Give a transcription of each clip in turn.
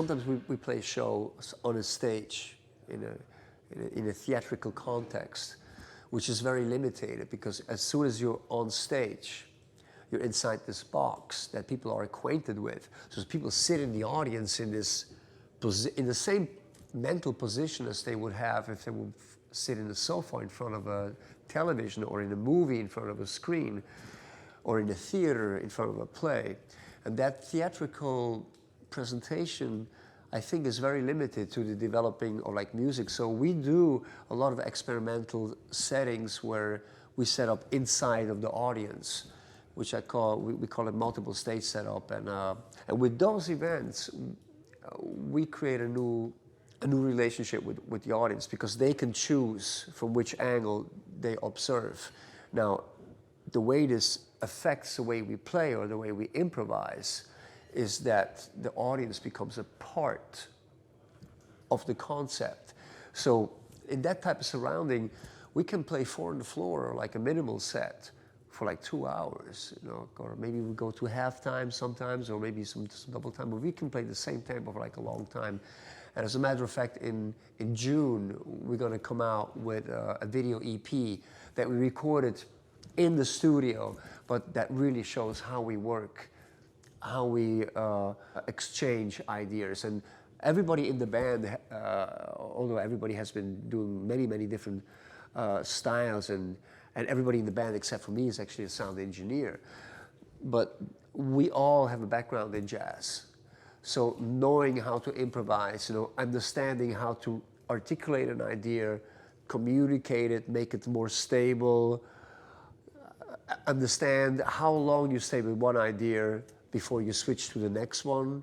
sometimes we play shows on a stage in a theatrical context, which is very limited because as soon as you're on stage, you're inside this box that people are acquainted with. So people sit in the audience in the same mental position as they would have if they would sit in a sofa in front of a television, or in a movie in front of a screen, or in a theater in front of a play. And that theatrical presentation, I think, is very limited to the developing of like music. So we do a lot of experimental settings where we set up inside of the audience, which we call it multiple stage setup. And with those events, we create a new relationship with the audience, because they can choose from which angle they observe. Now, the way this affects the way we play or the way we improvise is that the audience becomes a part of the concept. So in that type of surrounding, we can play 4 on the floor or like a minimal set for like 2 hours, you know, or maybe we go to halftime sometimes, or maybe some double time, but we can play the same tempo for like a long time. And as a matter of fact, in June, we're gonna come out with a video EP that we recorded in the studio, but that really shows how we work, how we exchange ideas. And everybody in the band, although everybody has been doing many different styles, and everybody in the band except for me is actually a sound engineer, but we all have a background in jazz. So knowing how to improvise, you know, understanding how to articulate an idea, communicate it, make it more stable, understand how long you stay with one idea before you switch to the next one,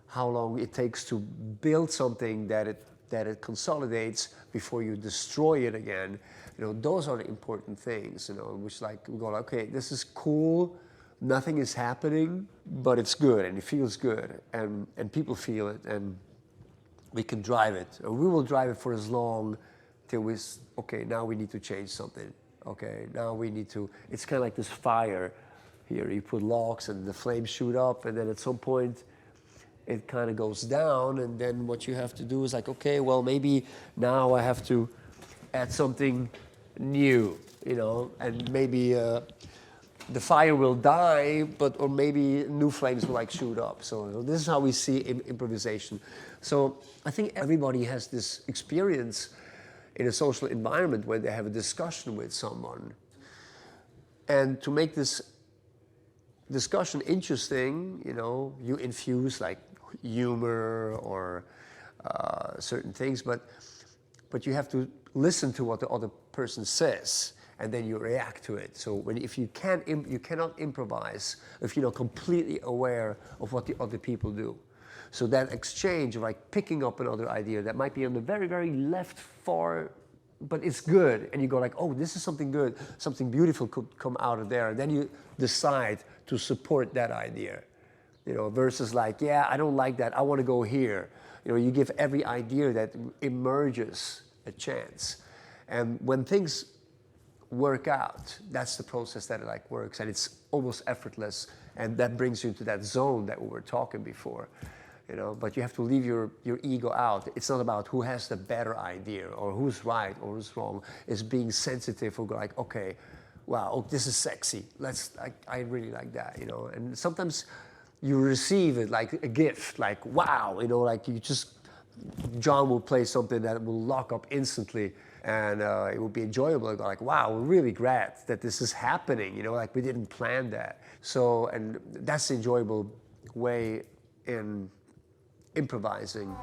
how long it takes to build something that it consolidates before you destroy it again. You know, those are the important things, you know, which like we go like, okay, this is cool, nothing is happening, but it's good and it feels good, and people feel it, and we can drive it. Or we will drive it for as long till okay, now we need to change something. Okay, now we need to, it's kind of like this fire here. You put logs and the flames shoot up, and then at some point it kind of goes down, and then what you have to do is like, okay, well, maybe now I have to add something new, you know, and maybe the fire will die, or maybe new flames will like shoot up. So this is how we see improvisation. So I think everybody has this experience in a social environment where they have a discussion with someone. And to make this discussion interesting, you know, you infuse like humor or certain things, but you have to listen to what the other person says, and then you react to it. So if you cannot improvise if you're not completely aware of what the other people do. So that exchange of like picking up another idea that might be on the very left far, but it's good, and you go like, oh, this is something good, something beautiful could come out of there, and then you decide to support that idea, you know, versus like, yeah, I don't like that, I want to go here. You know, you give every idea that emerges a chance, and when things work out, that's the process that it like works, and it's almost effortless, and that brings you into that zone that we were talking before. You know, but you have to leave your ego out. It's not about who has the better idea or who's right or who's wrong. It's being sensitive, or like, okay, wow, oh, this is sexy. I really like that, you know. And sometimes you receive it like a gift, like, wow, you know, like John will play something that will lock up instantly, and it will be enjoyable. Like, wow, we're really glad that this is happening, you know, like we didn't plan that. So, and that's the enjoyable way in improvising.